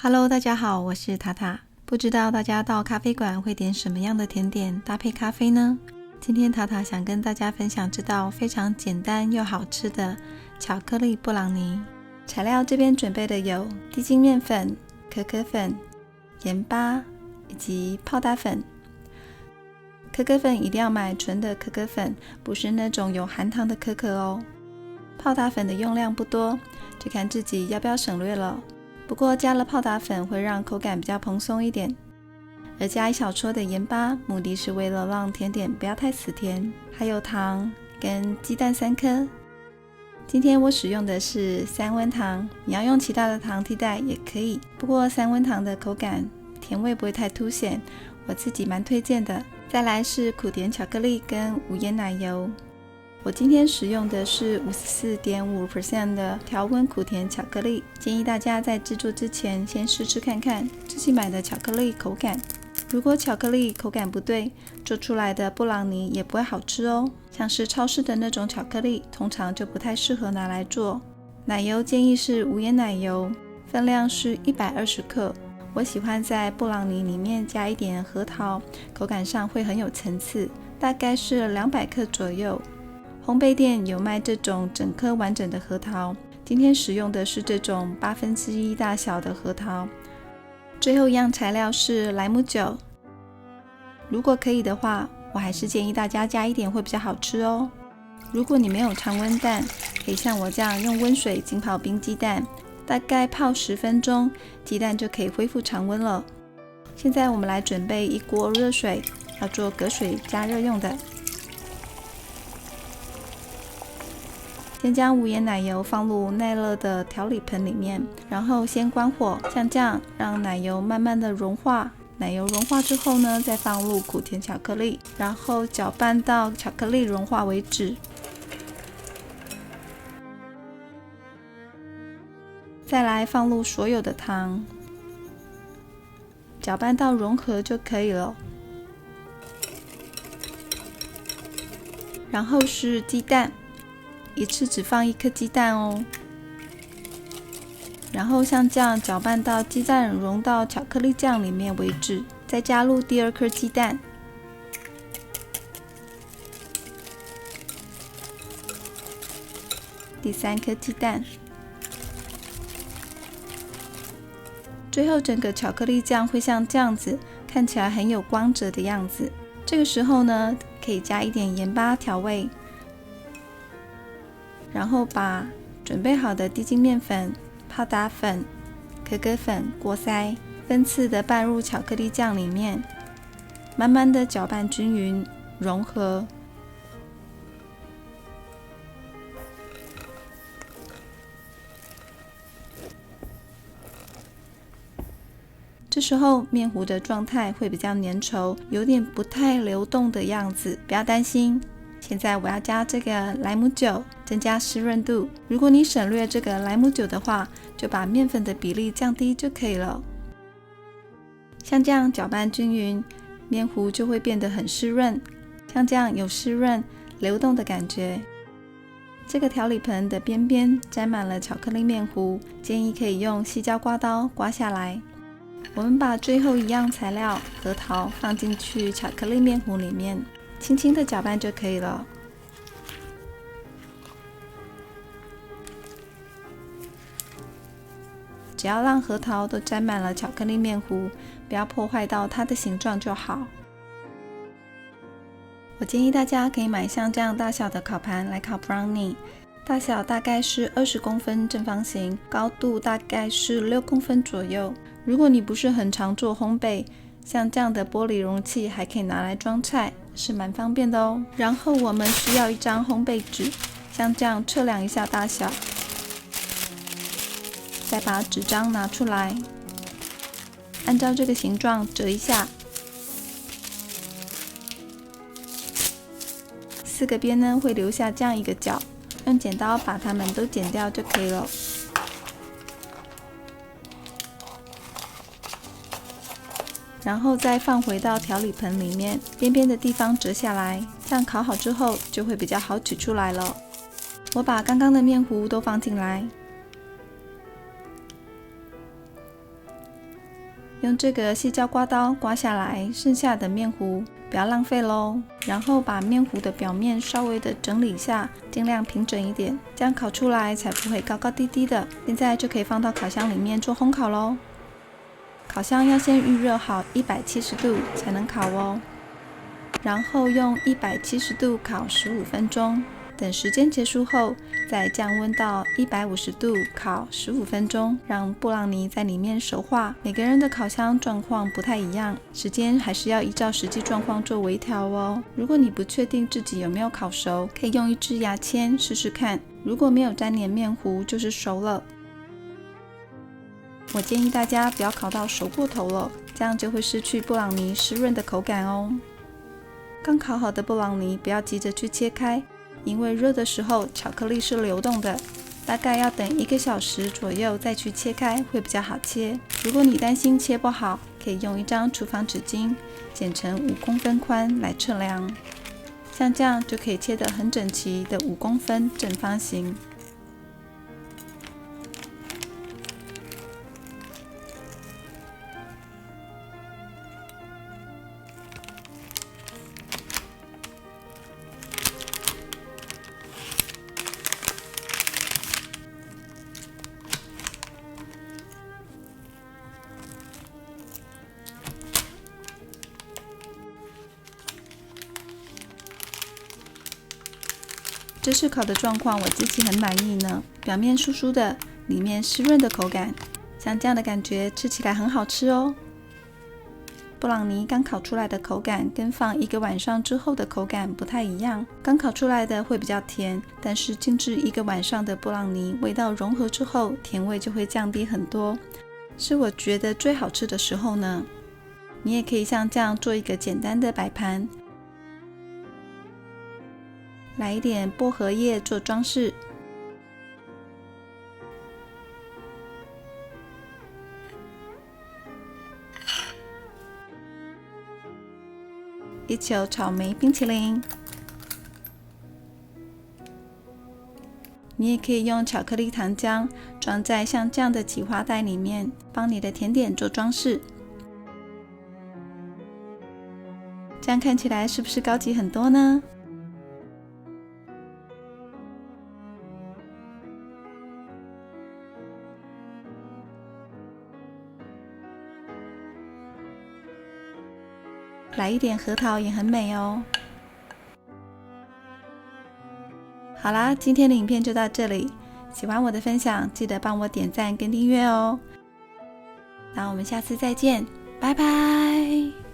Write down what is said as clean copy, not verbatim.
Hello， 大家好，我是塔塔。不知道大家到咖啡馆会点什么样的甜点搭配咖啡呢？今天塔塔想跟大家分享这道非常简单又好吃的巧克力布朗尼。材料这边准备的有低筋面粉、可可粉、盐巴以及泡打粉。可可粉一定要买纯的可可粉，不是那种有含糖的可可哦。泡打粉的用量不多，就看自己要不要省略了。不过加了泡打粉会让口感比较蓬松一点，而加一小撮的盐巴，目的是为了让甜点不要太死甜。还有糖跟鸡蛋3颗。今天我使用的是3温糖，你要用其他的糖替代也可以，不过3温糖的口感甜味不会太凸显，我自己蛮推荐的。再来是苦甜巧克力跟无盐奶油，我今天使用的是 54.5% 的调温苦甜巧克力，建议大家在制作之前先试吃看看自己买的巧克力口感。如果巧克力口感不对，做出来的布朗尼也不会好吃哦。像是超市的那种巧克力，通常就不太适合拿来做。奶油建议是无盐奶油，分量是120克。我喜欢在布朗尼里面加一点核桃，口感上会很有层次，大概是200克左右。烘焙店有卖这种整颗完整的核桃，今天使用的是这种1/8大小的核桃。最后一样材料是莱姆酒，如果可以的话，我还是建议大家加一点会比较好吃哦。如果你没有常温蛋，可以像我这样用温水浸泡冰鸡蛋，大概泡10分钟，鸡蛋就可以恢复常温了。现在我们来准备一锅热水，要做隔水加热用的。先将无盐奶油放入耐热的调理盆里面，然后先关火，像这样让奶油慢慢的融化。奶油融化之后呢，再放入苦甜巧克力，然后搅拌到巧克力融化为止。再来放入所有的糖，搅拌到融合就可以了。然后是鸡蛋，一次只放1颗鸡蛋哦。然后像这样搅拌到鸡蛋融到巧克力酱里面为止，再加入第2颗鸡蛋，第3颗鸡蛋，最后整个巧克力酱会像这样子，看起来很有光泽的样子。这个时候呢，可以加一点盐巴调味，然后把准备好的低筋面粉、泡打粉、可可粉过筛，分次的拌入巧克力酱里面，慢慢的搅拌均匀，融合。这时候面糊的状态会比较粘稠，有点不太流动的样子，不要担心。现在我要加这个莱姆酒，增加湿润度。如果你省略这个莱姆酒的话，就把面粉的比例降低就可以了。像这样搅拌均匀，面糊就会变得很湿润，像这样有湿润流动的感觉。这个调理盆的边边沾满了巧克力面糊，建议可以用细胶刮刀刮下来。我们把最后一样材料核桃放进去巧克力面糊里面，轻轻的搅拌就可以了。只要让核桃都沾满了巧克力面糊，不要破坏到它的形状就好。我建议大家可以买像这样大小的烤盘来烤 brownie， 大小大概是20公分正方形，高度大概是6公分左右。如果你不是很常做烘焙，像这样的玻璃容器还可以拿来装菜，是蛮方便的哦。然后我们需要一张烘焙纸，像这样测量一下大小，再把纸张拿出来，按照这个形状折一下，4个边呢会留下这样一个角，用剪刀把它们都剪掉就可以了。然后再放回到调理盆里面，边边的地方折下来，这样烤好之后就会比较好取出来了。我把刚刚的面糊都放进来，用这个细胶刮刀刮下来剩下的面糊，不要浪费咯。然后把面糊的表面稍微的整理一下，尽量平整一点，这样烤出来才不会高高低低的。现在就可以放到烤箱里面做烘烤咯。烤箱要先预热好170度才能烤哦，然后用170度烤15分钟。等时间结束后，再降温到150度烤15分钟，让布朗尼在里面熟化。每个人的烤箱状况不太一样，时间还是要依照实际状况做微调哦。如果你不确定自己有没有烤熟，可以用一支牙签试试看，如果没有沾黏面糊，就是熟了。我建议大家不要烤到熟过头了，这样就会失去布朗尼湿润的口感哦。刚烤好的布朗尼不要急着去切开，因为热的时候巧克力是流动的，大概要等1个小时左右再去切开会比较好切。如果你担心切不好，可以用一张厨房纸巾剪成5公分宽来测量，像这样就可以切得很整齐的5公分正方形。这次烤的状况我自己很满意呢，表面酥酥的，里面湿润的口感，像这样的感觉吃起来很好吃哦。布朗尼刚烤出来的口感跟放1个晚上之后的口感不太一样，刚烤出来的会比较甜，但是静置1个晚上的布朗尼味道融合之后，甜味就会降低很多，是我觉得最好吃的时候呢。你也可以像这样做一个简单的摆盘，来一点薄荷叶做装饰，一球草莓冰淇淋。你也可以用巧克力糖浆装在像这样的挤花袋里面，帮你的甜点做装饰。这样看起来是不是高级很多呢？来一点核桃也很美哦。好啦，今天的影片就到这里，喜欢我的分享记得帮我点赞跟订阅哦。那我们下次再见，拜拜。